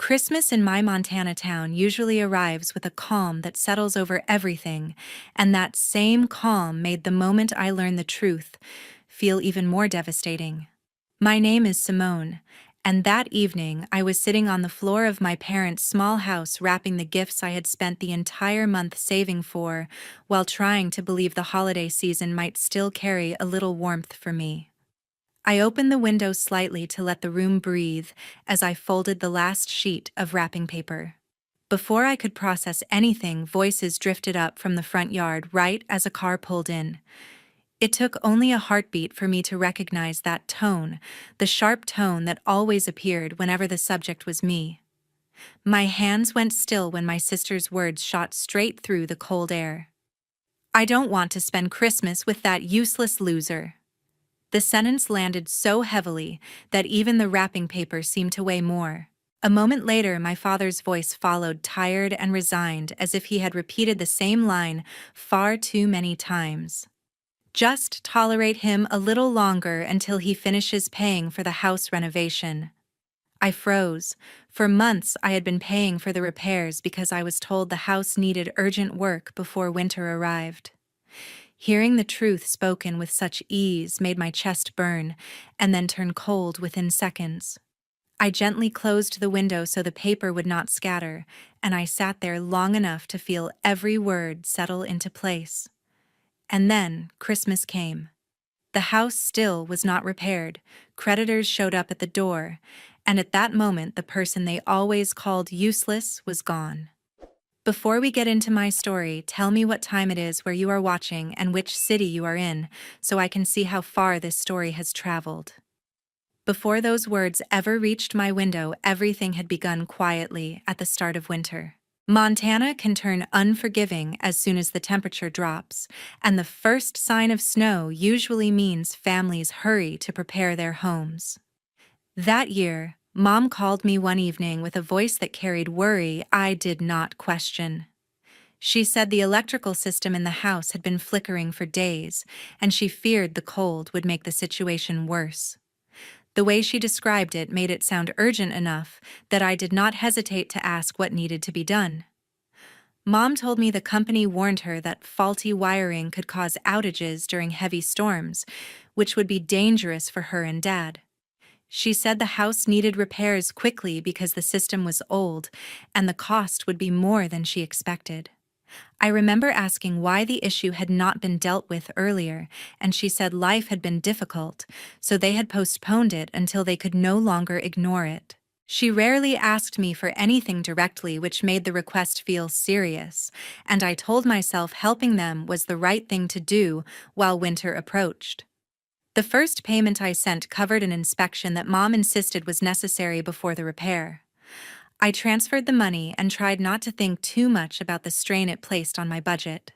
Christmas in my Montana town usually arrives with a calm that settles over everything, and that same calm made the moment I learned the truth feel even more devastating. My name is Simone, and that evening I was sitting on the floor of my parents' small house wrapping the gifts I had spent the entire month saving for, while trying to believe the holiday season might still carry a little warmth for me. I opened the window slightly to let the room breathe as I folded the last sheet of wrapping paper. Before I could process anything, voices drifted up from the front yard right as a car pulled in. It took only a heartbeat for me to recognize that tone, the sharp tone that always appeared whenever the subject was me. My hands went still when my sister's words shot straight through the cold air. "I don't want to spend Christmas with that useless loser." The sentence landed so heavily that even the wrapping paper seemed to weigh more. A moment later, my father's voice followed, tired and resigned, as if he had repeated the same line far too many times. "Just tolerate him a little longer until he finishes paying for the house renovation." I froze. For months, I had been paying for the repairs because I was told the house needed urgent work before winter arrived. Hearing the truth spoken with such ease made my chest burn and then turn cold within seconds. I gently closed the window so the paper would not scatter, and I sat there long enough to feel every word settle into place. And then Christmas came. The house still was not repaired. Creditors showed up at the door, and at that moment the person they always called useless was gone. Before we get into my story, tell me what time it is where you are watching and which city you are in, so I can see how far this story has traveled. Before those words ever reached my window, everything had begun quietly at the start of winter. Montana can turn unforgiving as soon as the temperature drops, and the first sign of snow usually means families hurry to prepare their homes. That year, Mom called me one evening with a voice that carried worry I did not question. She said the electrical system in the house had been flickering for days, and she feared the cold would make the situation worse. The way she described it made it sound urgent enough that I did not hesitate to ask what needed to be done. Mom told me the company warned her that faulty wiring could cause outages during heavy storms, which would be dangerous for her and Dad. She said the house needed repairs quickly because the system was old, and the cost would be more than she expected. I remember asking why the issue had not been dealt with earlier, and she said life had been difficult, so they had postponed it until they could no longer ignore it. She rarely asked me for anything directly, which made the request feel serious, and I told myself helping them was the right thing to do while winter approached. The first payment I sent covered an inspection that Mom insisted was necessary before the repair. I transferred the money and tried not to think too much about the strain it placed on my budget.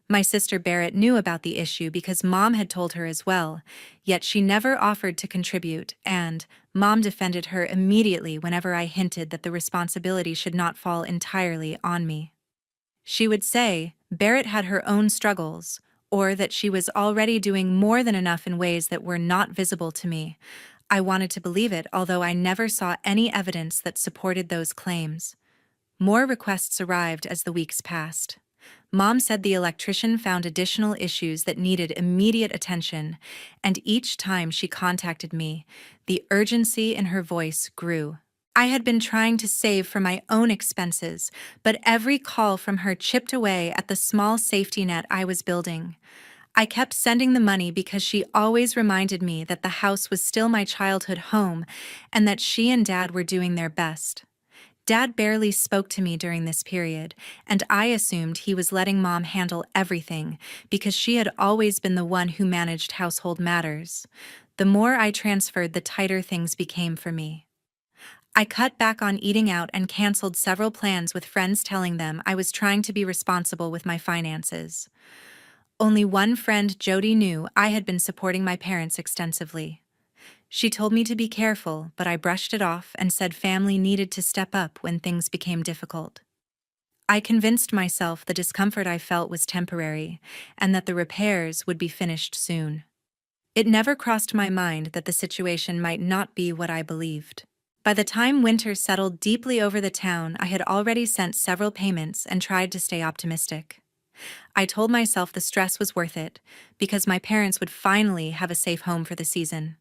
My sister Barrett knew about the issue because Mom had told her as well, yet she never offered to contribute, and Mom defended her immediately whenever I hinted that the responsibility should not fall entirely on me. She would say Barrett had her own struggles, or that she was already doing more than enough in ways that were not visible to me. I wanted to believe it, although I never saw any evidence that supported those claims. More requests arrived as the weeks passed. Mom said the electrician found additional issues that needed immediate attention, and each time she contacted me, the urgency in her voice grew. I had been trying to save for my own expenses, but every call from her chipped away at the small safety net I was building. I kept sending the money because she always reminded me that the house was still my childhood home and that she and Dad were doing their best. Dad barely spoke to me during this period, and I assumed he was letting Mom handle everything because she had always been the one who managed household matters. The more I transferred, the tighter things became for me. I cut back on eating out and canceled several plans with friends, telling them I was trying to be responsible with my finances. Only one friend, Jody, knew I had been supporting my parents extensively. She told me to be careful, but I brushed it off and said family needed to step up when things became difficult. I convinced myself the discomfort I felt was temporary and that the repairs would be finished soon. It never crossed my mind that the situation might not be what I believed. By the time winter settled deeply over the town, I had already sent several payments and tried to stay optimistic. I told myself the stress was worth it, because my parents would finally have a safe home for the season.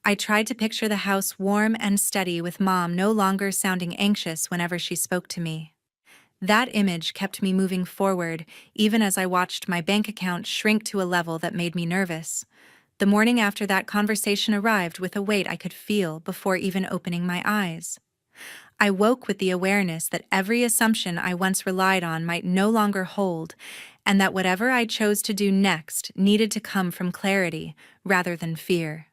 I tried to picture the house warm and steady with Mom no longer sounding anxious whenever she spoke to me. That image kept me moving forward, even as I watched my bank account shrink to a level that made me nervous. The morning after that conversation arrived with a weight I could feel before even opening my eyes. I woke with the awareness that every assumption I once relied on might no longer hold, and that whatever I chose to do next needed to come from clarity rather than fear.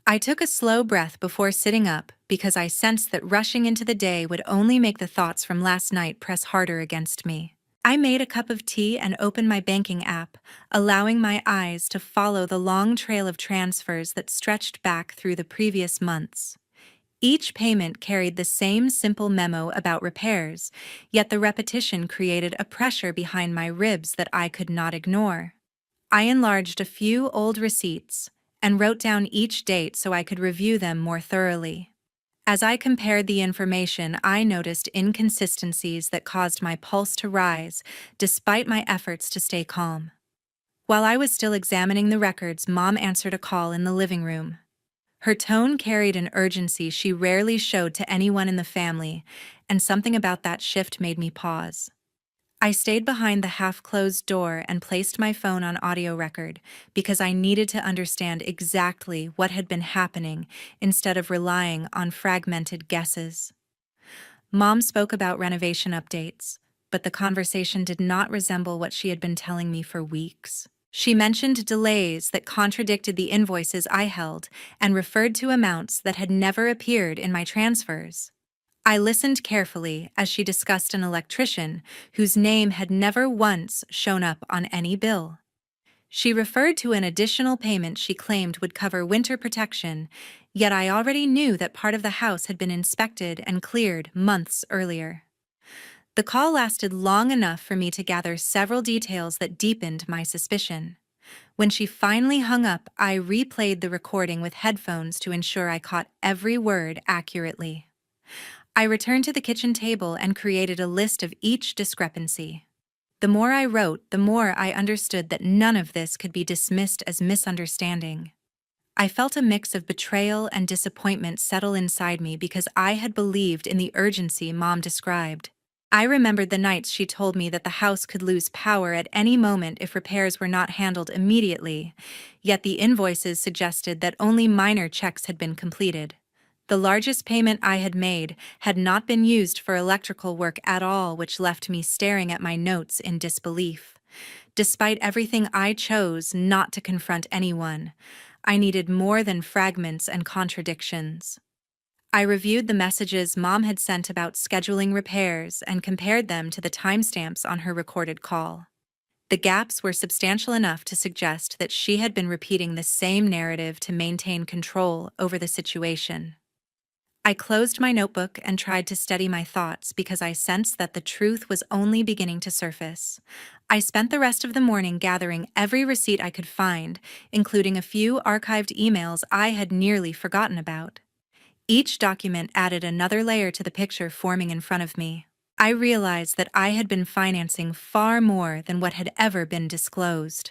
I took a slow breath before sitting up because I sensed that rushing into the day would only make the thoughts from last night press harder against me. I made a cup of tea and opened my banking app, allowing my eyes to follow the long trail of transfers that stretched back through the previous months. Each payment carried the same simple memo about repairs, yet the repetition created a pressure behind my ribs that I could not ignore. I enlarged a few old receipts and wrote down each date so I could review them more thoroughly. As I compared the information, I noticed inconsistencies that caused my pulse to rise, despite my efforts to stay calm. While I was still examining the records, Mom answered a call in the living room. Her tone carried an urgency she rarely showed to anyone in the family, and something about that shift made me pause. I stayed behind the half-closed door and placed my phone on audio record because I needed to understand exactly what had been happening instead of relying on fragmented guesses. Mom spoke about renovation updates, but the conversation did not resemble what she had been telling me for weeks. She mentioned delays that contradicted the invoices I held and referred to amounts that had never appeared in my transfers. I listened carefully as she discussed an electrician whose name had never once shown up on any bill. She referred to an additional payment she claimed would cover winter protection, yet I already knew that part of the house had been inspected and cleared months earlier. The call lasted long enough for me to gather several details that deepened my suspicion. When she finally hung up, I replayed the recording with headphones to ensure I caught every word accurately. I returned to the kitchen table and created a list of each discrepancy. The more I wrote, the more I understood that none of this could be dismissed as misunderstanding. I felt a mix of betrayal and disappointment settle inside me because I had believed in the urgency Mom described. I remembered the nights she told me that the house could lose power at any moment if repairs were not handled immediately, yet the invoices suggested that only minor checks had been completed. The largest payment I had made had not been used for electrical work at all, which left me staring at my notes in disbelief. Despite everything I chose not to confront anyone, I needed more than fragments and contradictions. I reviewed the messages Mom had sent about scheduling repairs and compared them to the timestamps on her recorded call. The gaps were substantial enough to suggest that she had been repeating the same narrative to maintain control over the situation. I closed my notebook and tried to steady my thoughts because I sensed that the truth was only beginning to surface. I spent the rest of the morning gathering every receipt I could find, including a few archived emails I had nearly forgotten about. Each document added another layer to the picture forming in front of me. I realized that I had been financing far more than what had ever been disclosed.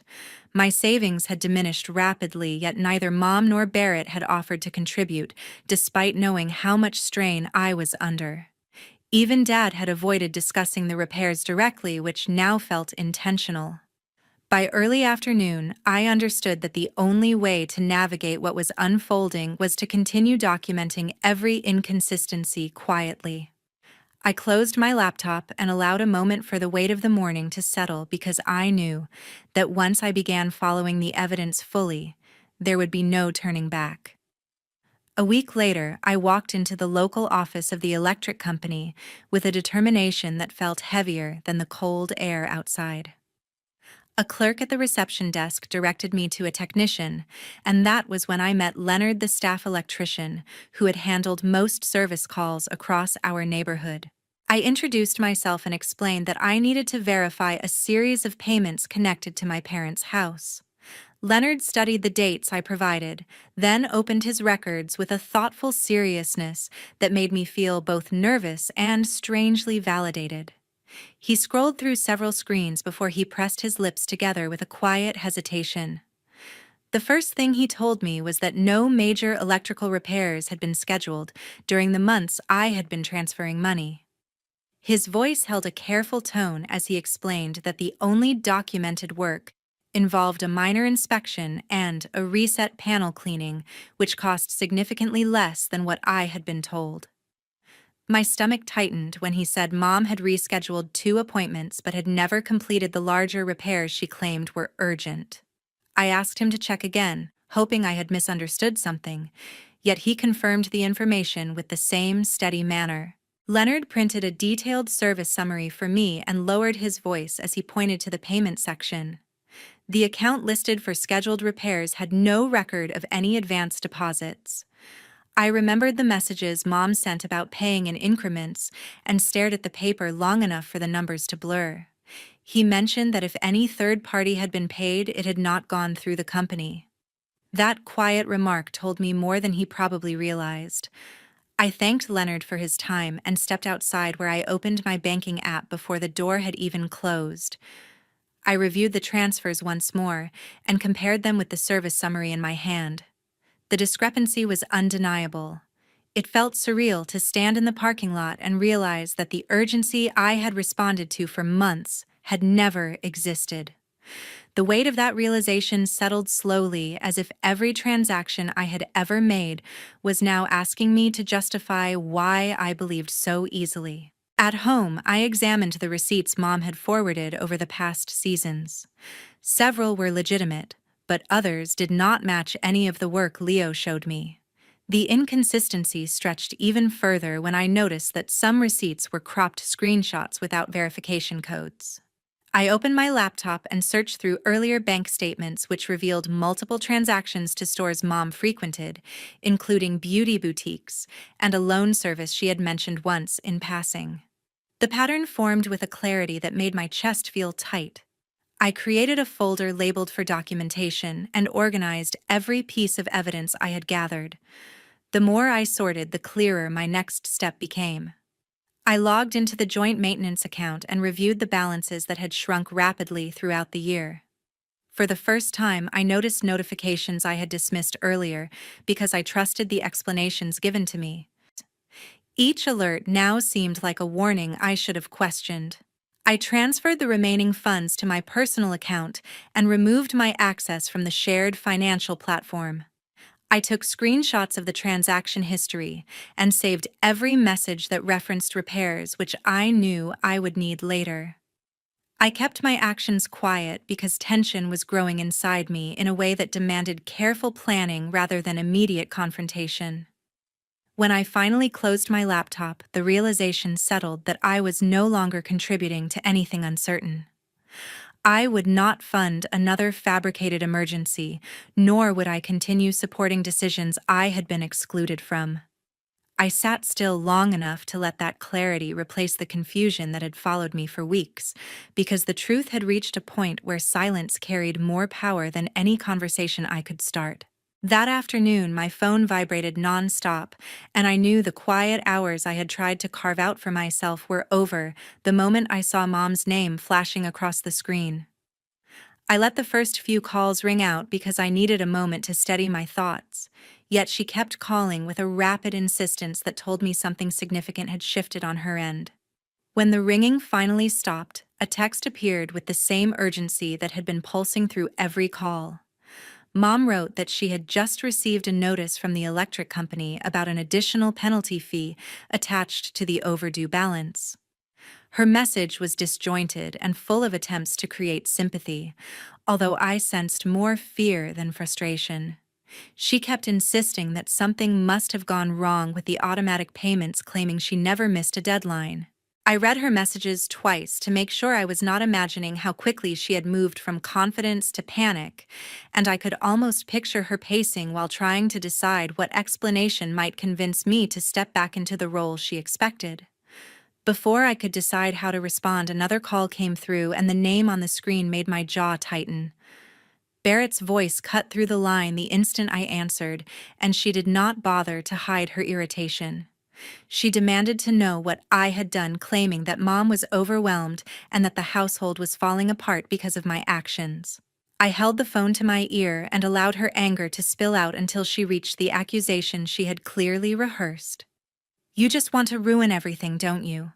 My savings had diminished rapidly, yet neither Mom nor Barrett had offered to contribute, despite knowing how much strain I was under. Even Dad had avoided discussing the repairs directly, which now felt intentional. By early afternoon, I understood that the only way to navigate what was unfolding was to continue documenting every inconsistency quietly. I closed my laptop and allowed a moment for the weight of the morning to settle because I knew that once I began following the evidence fully, there would be no turning back. A week later, I walked into the local office of the electric company with a determination that felt heavier than the cold air outside. A clerk at the reception desk directed me to a technician, and that was when I met Leonard, the staff electrician, who had handled most service calls across our neighborhood. I introduced myself and explained that I needed to verify a series of payments connected to my parents' house. Leonard studied the dates I provided, then opened his records with a thoughtful seriousness that made me feel both nervous and strangely validated. He scrolled through several screens before he pressed his lips together with a quiet hesitation. The first thing he told me was that no major electrical repairs had been scheduled during the months I had been transferring money. His voice held a careful tone as he explained that the only documented work involved a minor inspection and a reset panel cleaning, which cost significantly less than what I had been told. My stomach tightened when he said Mom had rescheduled 2 appointments but had never completed the larger repairs she claimed were urgent. I asked him to check again, hoping I had misunderstood something, yet he confirmed the information with the same steady manner. Leonard printed a detailed service summary for me and lowered his voice as he pointed to the payment section. The account listed for scheduled repairs had no record of any advance deposits. I remembered the messages Mom sent about paying in increments and stared at the paper long enough for the numbers to blur. He mentioned that if any third party had been paid, it had not gone through the company. That quiet remark told me more than he probably realized. I thanked Leonard for his time and stepped outside where I opened my banking app before the door had even closed. I reviewed the transfers once more and compared them with the service summary in my hand. The discrepancy was undeniable. It felt surreal to stand in the parking lot and realize that the urgency I had responded to for months had never existed. The weight of that realization settled slowly, as if every transaction I had ever made was now asking me to justify why I believed so easily. At home, I examined the receipts Mom had forwarded over the past seasons. Several were legitimate, but others did not match any of the work Leo showed me. The inconsistency stretched even further when I noticed that some receipts were cropped screenshots without verification codes. I opened my laptop and searched through earlier bank statements which revealed multiple transactions to stores Mom frequented, including beauty boutiques and a loan service she had mentioned once in passing. The pattern formed with a clarity that made my chest feel tight. I created a folder labeled for documentation and organized every piece of evidence I had gathered. The more I sorted, the clearer my next step became. I logged into the joint maintenance account and reviewed the balances that had shrunk rapidly throughout the year. For the first time, I noticed notifications I had dismissed earlier because I trusted the explanations given to me. Each alert now seemed like a warning I should have questioned. I transferred the remaining funds to my personal account and removed my access from the shared financial platform. I took screenshots of the transaction history and saved every message that referenced repairs which I knew I would need later. I kept my actions quiet because tension was growing inside me in a way that demanded careful planning rather than immediate confrontation. When I finally closed my laptop, the realization settled that I was no longer contributing to anything uncertain. I would not fund another fabricated emergency, nor would I continue supporting decisions I had been excluded from. I sat still long enough to let that clarity replace the confusion that had followed me for weeks, because the truth had reached a point where silence carried more power than any conversation I could start. That afternoon, my phone vibrated nonstop, and I knew the quiet hours I had tried to carve out for myself were over the moment I saw Mom's name flashing across the screen. I let the first few calls ring out because I needed a moment to steady my thoughts, yet she kept calling with a rapid insistence that told me something significant had shifted on her end. When the ringing finally stopped, a text appeared with the same urgency that had been pulsing through every call. Mom wrote that she had just received a notice from the electric company about an additional penalty fee attached to the overdue balance. Her message was disjointed and full of attempts to create sympathy, although I sensed more fear than frustration. She kept insisting that something must have gone wrong with the automatic payments, claiming she never missed a deadline. I read her messages twice to make sure I was not imagining how quickly she had moved from confidence to panic, and I could almost picture her pacing while trying to decide what explanation might convince me to step back into the role she expected. Before I could decide how to respond, another call came through, and the name on the screen made my jaw tighten. Barrett's voice cut through the line the instant I answered, and she did not bother to hide her irritation. She demanded to know what I had done, claiming that Mom was overwhelmed and that the household was falling apart because of my actions. I held the phone to my ear and allowed her anger to spill out until she reached the accusation she had clearly rehearsed. "You just want to ruin everything, don't you?"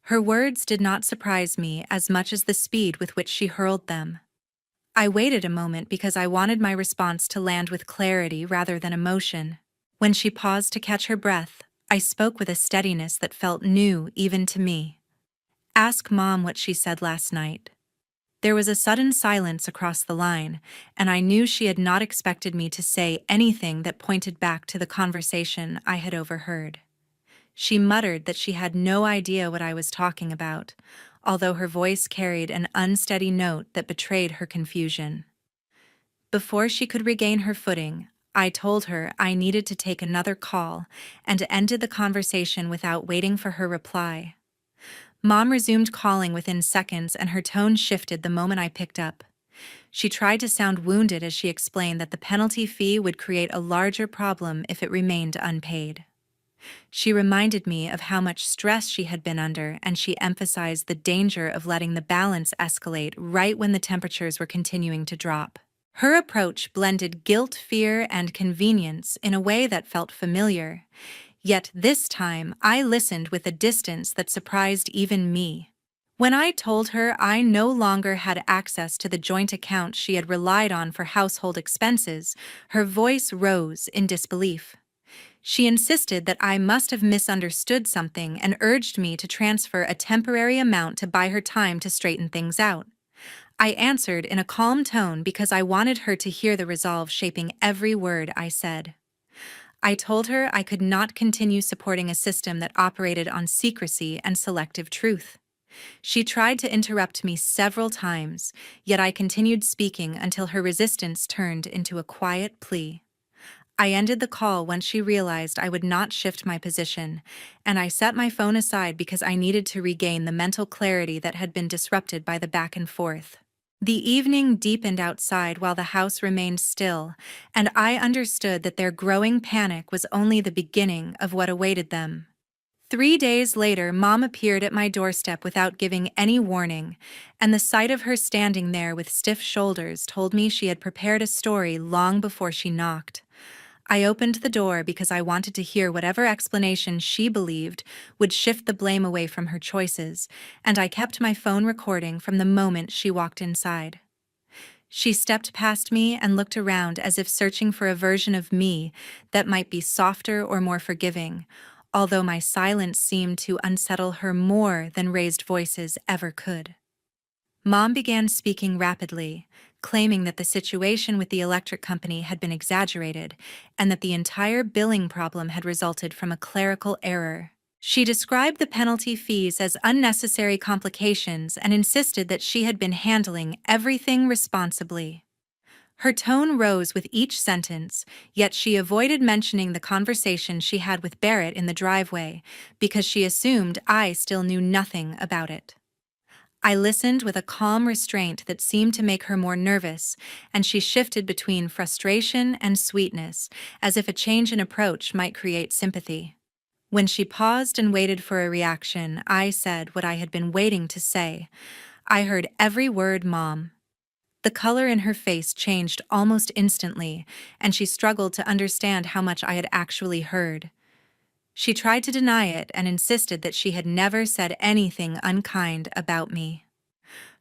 Her words did not surprise me as much as the speed with which she hurled them. I waited a moment because I wanted my response to land with clarity rather than emotion. When she paused to catch her breath, I spoke with a steadiness that felt new even to me. "Ask Mom what she said last night." There was a sudden silence across the line, and I knew she had not expected me to say anything that pointed back to the conversation I had overheard. She muttered that she had no idea what I was talking about, although her voice carried an unsteady note that betrayed her confusion. Before she could regain her footing, I told her I needed to take another call and ended the conversation without waiting for her reply. Mom resumed calling within seconds, and her tone shifted the moment I picked up. She tried to sound wounded as she explained that the penalty fee would create a larger problem if it remained unpaid. She reminded me of how much stress she had been under, and she emphasized the danger of letting the balance escalate right when the temperatures were continuing to drop. Her approach blended guilt, fear, and convenience in a way that felt familiar. Yet this time, I listened with a distance that surprised even me. When I told her I no longer had access to the joint account she had relied on for household expenses, her voice rose in disbelief. She insisted that I must have misunderstood something and urged me to transfer a temporary amount to buy her time to straighten things out. I answered in a calm tone because I wanted her to hear the resolve shaping every word I said. I told her I could not continue supporting a system that operated on secrecy and selective truth. She tried to interrupt me several times, yet I continued speaking until her resistance turned into a quiet plea. I ended the call once she realized I would not shift my position, and I set my phone aside because I needed to regain the mental clarity that had been disrupted by the back and forth. The evening deepened outside while the house remained still, and I understood that their growing panic was only the beginning of what awaited them. 3 days later, Mom appeared at my doorstep without giving any warning, and the sight of her standing there with stiff shoulders told me she had prepared a story long before she knocked. I opened the door because I wanted to hear whatever explanation she believed would shift the blame away from her choices, and I kept my phone recording from the moment she walked inside. She stepped past me and looked around as if searching for a version of me that might be softer or more forgiving, although my silence seemed to unsettle her more than raised voices ever could. Mom began speaking rapidly, claiming that the situation with the electric company had been exaggerated and that the entire billing problem had resulted from a clerical error. She described the penalty fees as unnecessary complications and insisted that she had been handling everything responsibly. Her tone rose with each sentence, yet she avoided mentioning the conversation she had with Barrett in the driveway because she assumed I still knew nothing about it. I listened with a calm restraint that seemed to make her more nervous, and she shifted between frustration and sweetness, as if a change in approach might create sympathy. When she paused and waited for a reaction, I said what I had been waiting to say. "I heard every word, Mom." The color in her face changed almost instantly, and she struggled to understand how much I had actually heard. She tried to deny it and insisted that she had never said anything unkind about me.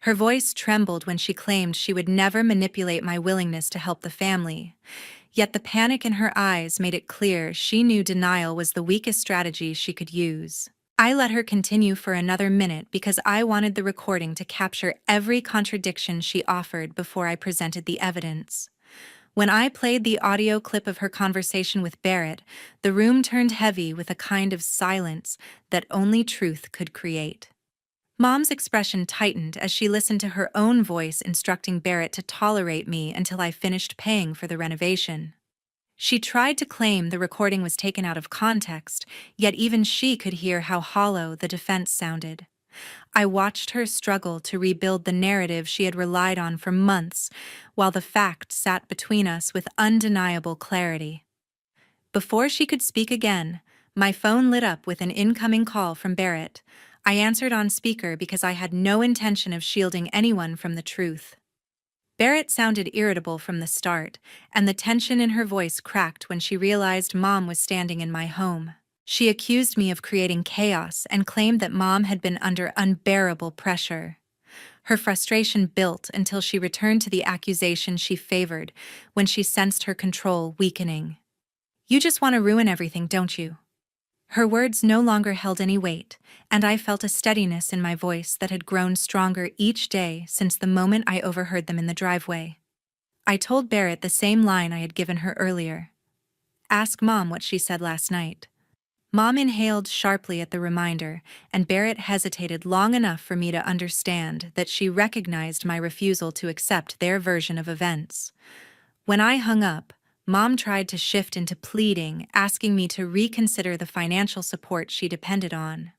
Her voice trembled when she claimed she would never manipulate my willingness to help the family. Yet the panic in her eyes made it clear she knew denial was the weakest strategy she could use. I let her continue for another minute because I wanted the recording to capture every contradiction she offered before I presented the evidence. When I played the audio clip of her conversation with Barrett, the room turned heavy with a kind of silence that only truth could create. Mom's expression tightened as she listened to her own voice instructing Barrett to tolerate me until I finished paying for the renovation. She tried to claim the recording was taken out of context, yet even she could hear how hollow the defense sounded. I watched her struggle to rebuild the narrative she had relied on for months, while the facts sat between us with undeniable clarity. Before she could speak again, my phone lit up with an incoming call from Barrett. I answered on speaker because I had no intention of shielding anyone from the truth. Barrett sounded irritable from the start, and the tension in her voice cracked when she realized Mom was standing in my home. She accused me of creating chaos and claimed that Mom had been under unbearable pressure. Her frustration built until she returned to the accusation she favored when she sensed her control weakening. "You just want to ruin everything, don't you?" Her words no longer held any weight, and I felt a steadiness in my voice that had grown stronger each day since the moment I overheard them in the driveway. I told Barrett the same line I had given her earlier. "Ask Mom what she said last night." Mom inhaled sharply at the reminder, and Barrett hesitated long enough for me to understand that she recognized my refusal to accept their version of events. When I hung up, Mom tried to shift into pleading, asking me to reconsider the financial support she depended on.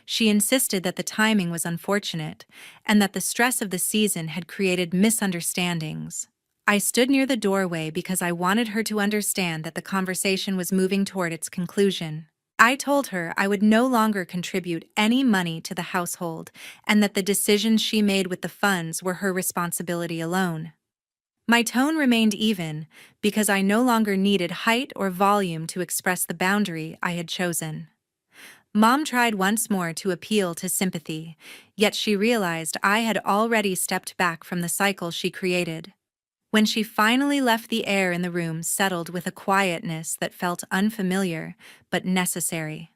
She insisted that the timing was unfortunate and that the stress of the season had created misunderstandings. I stood near the doorway because I wanted her to understand that the conversation was moving toward its conclusion. I told her I would no longer contribute any money to the household and that the decisions she made with the funds were her responsibility alone. My tone remained even because I no longer needed height or volume to express the boundary I had chosen. Mom tried once more to appeal to sympathy, yet she realized I had already stepped back from the cycle she created. When she finally left, the air in the room settled with a quietness that felt unfamiliar but necessary.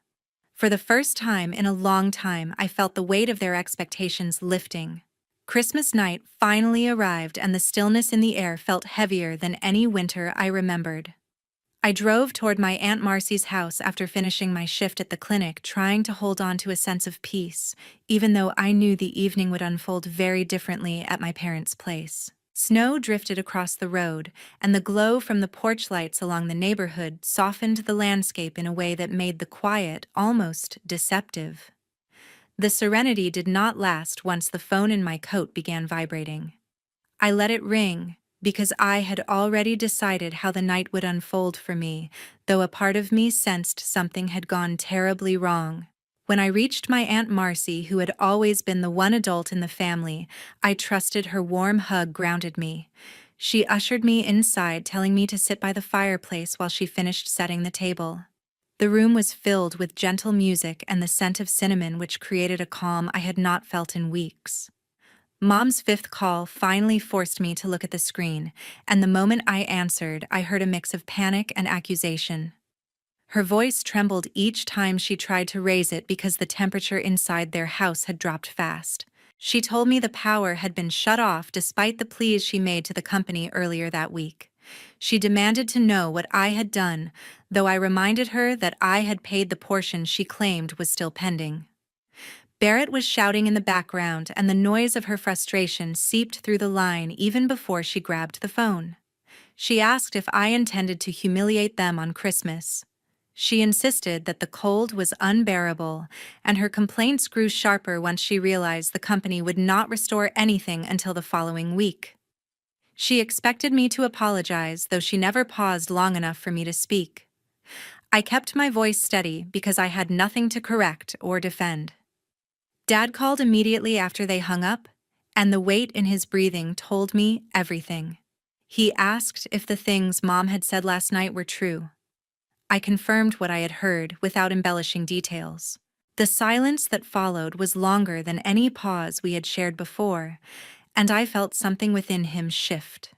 For the first time in a long time, I felt the weight of their expectations lifting. Christmas night finally arrived, and the stillness in the air felt heavier than any winter I remembered. I drove toward my Aunt Marcy's house after finishing my shift at the clinic, trying to hold on to a sense of peace, even though I knew the evening would unfold very differently at my parents' place. Snow drifted across the road, and the glow from the porch lights along the neighborhood softened the landscape in a way that made the quiet almost deceptive. The serenity did not last once the phone in my coat began vibrating. I let it ring, because I had already decided how the night would unfold for me, though a part of me sensed something had gone terribly wrong. When I reached my Aunt Marcy, who had always been the one adult in the family, I trusted her warm hug grounded me. She ushered me inside, telling me to sit by the fireplace while she finished setting the table. The room was filled with gentle music and the scent of cinnamon, which created a calm I had not felt in weeks. Mom's fifth call finally forced me to look at the screen, and the moment I answered, I heard a mix of panic and accusation. Her voice trembled each time she tried to raise it because the temperature inside their house had dropped fast. She told me the power had been shut off despite the pleas she made to the company earlier that week. She demanded to know what I had done, though I reminded her that I had paid the portion she claimed was still pending. Barrett was shouting in the background, and the noise of her frustration seeped through the line even before she grabbed the phone. She asked if I intended to humiliate them on Christmas. She insisted that the cold was unbearable, and her complaints grew sharper once she realized the company would not restore anything until the following week. She expected me to apologize, though she never paused long enough for me to speak. I kept my voice steady because I had nothing to correct or defend. Dad called immediately after they hung up, and the weight in his breathing told me everything. He asked if the things Mom had said last night were true. I confirmed what I had heard without embellishing details. The silence that followed was longer than any pause we had shared before, and I felt something within him shift.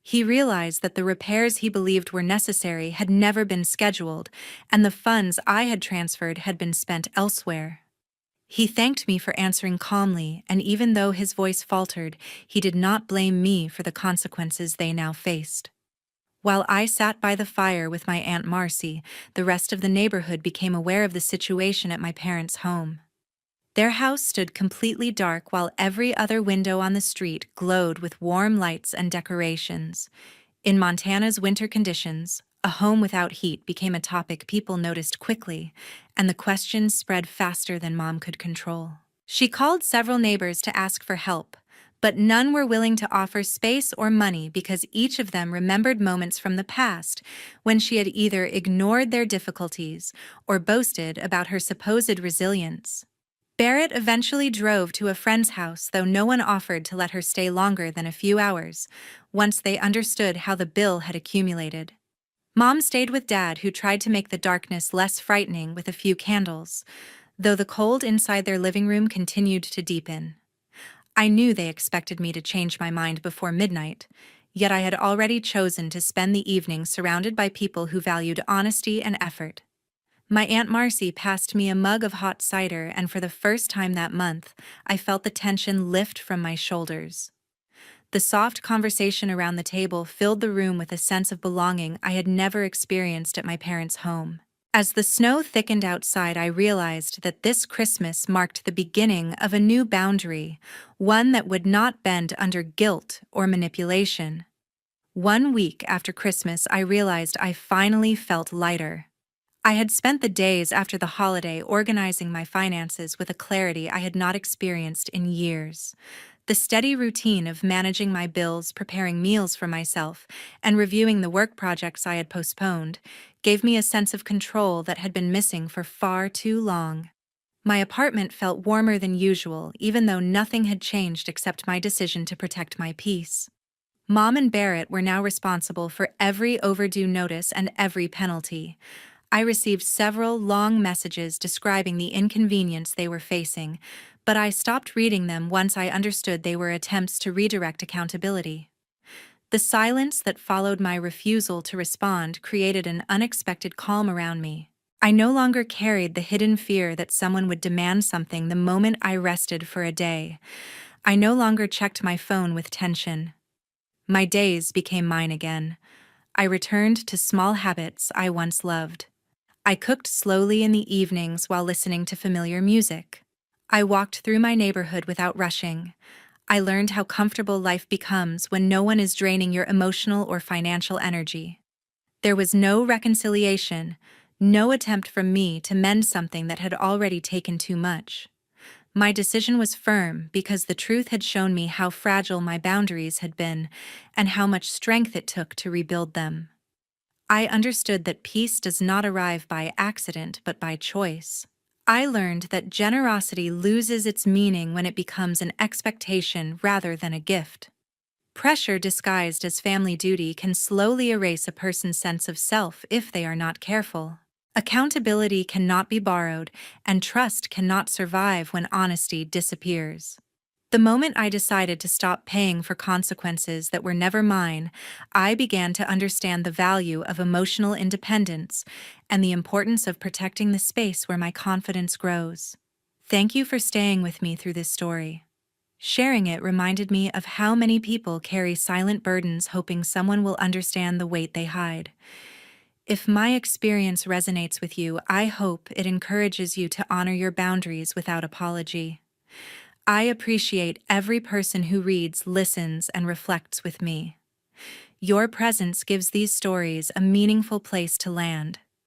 He realized that the repairs he believed were necessary had never been scheduled, and the funds I had transferred had been spent elsewhere. He thanked me for answering calmly, and even though his voice faltered, he did not blame me for the consequences they now faced. While I sat by the fire with my Aunt Marcy, the rest of the neighborhood became aware of the situation at my parents' home. Their house stood completely dark while every other window on the street glowed with warm lights and decorations. In Montana's winter conditions, a home without heat became a topic people noticed quickly, and the questions spread faster than Mom could control. She called several neighbors to ask for help, but none were willing to offer space or money because each of them remembered moments from the past when she had either ignored their difficulties or boasted about her supposed resilience. Barrett eventually drove to a friend's house, though no one offered to let her stay longer than a few hours, once they understood how the bill had accumulated. Mom stayed with Dad, who tried to make the darkness less frightening with a few candles, though the cold inside their living room continued to deepen. I knew they expected me to change my mind before midnight, yet I had already chosen to spend the evening surrounded by people who valued honesty and effort. My Aunt Marcy passed me a mug of hot cider, and for the first time that month, I felt the tension lift from my shoulders. The soft conversation around the table filled the room with a sense of belonging I had never experienced at my parents' home. As the snow thickened outside, I realized that this Christmas marked the beginning of a new boundary, one that would not bend under guilt or manipulation. 1 week after Christmas, I realized I finally felt lighter. I had spent the days after the holiday organizing my finances with a clarity I had not experienced in years. The steady routine of managing my bills, preparing meals for myself, and reviewing the work projects I had postponed gave me a sense of control that had been missing for far too long. My apartment felt warmer than usual, even though nothing had changed except my decision to protect my peace. Mom and Barrett were now responsible for every overdue notice and every penalty. I received several long messages describing the inconvenience they were facing, but I stopped reading them once I understood they were attempts to redirect accountability. The silence that followed my refusal to respond created an unexpected calm around me. I no longer carried the hidden fear that someone would demand something the moment I rested for a day. I no longer checked my phone with tension. My days became mine again. I returned to small habits I once loved. I cooked slowly in the evenings while listening to familiar music. I walked through my neighborhood without rushing. I learned how comfortable life becomes when no one is draining your emotional or financial energy. There was no reconciliation, no attempt from me to mend something that had already taken too much. My decision was firm because the truth had shown me how fragile my boundaries had been and how much strength it took to rebuild them. I understood that peace does not arrive by accident but by choice. I learned that generosity loses its meaning when it becomes an expectation rather than a gift. Pressure disguised as family duty can slowly erase a person's sense of self if they are not careful. Accountability cannot be borrowed, and trust cannot survive when honesty disappears. The moment I decided to stop paying for consequences that were never mine, I began to understand the value of emotional independence and the importance of protecting the space where my confidence grows. Thank you for staying with me through this story. Sharing it reminded me of how many people carry silent burdens hoping someone will understand the weight they hide. If my experience resonates with you, I hope it encourages you to honor your boundaries without apology. I appreciate every person who reads, listens, and reflects with me. Your presence gives these stories a meaningful place to land.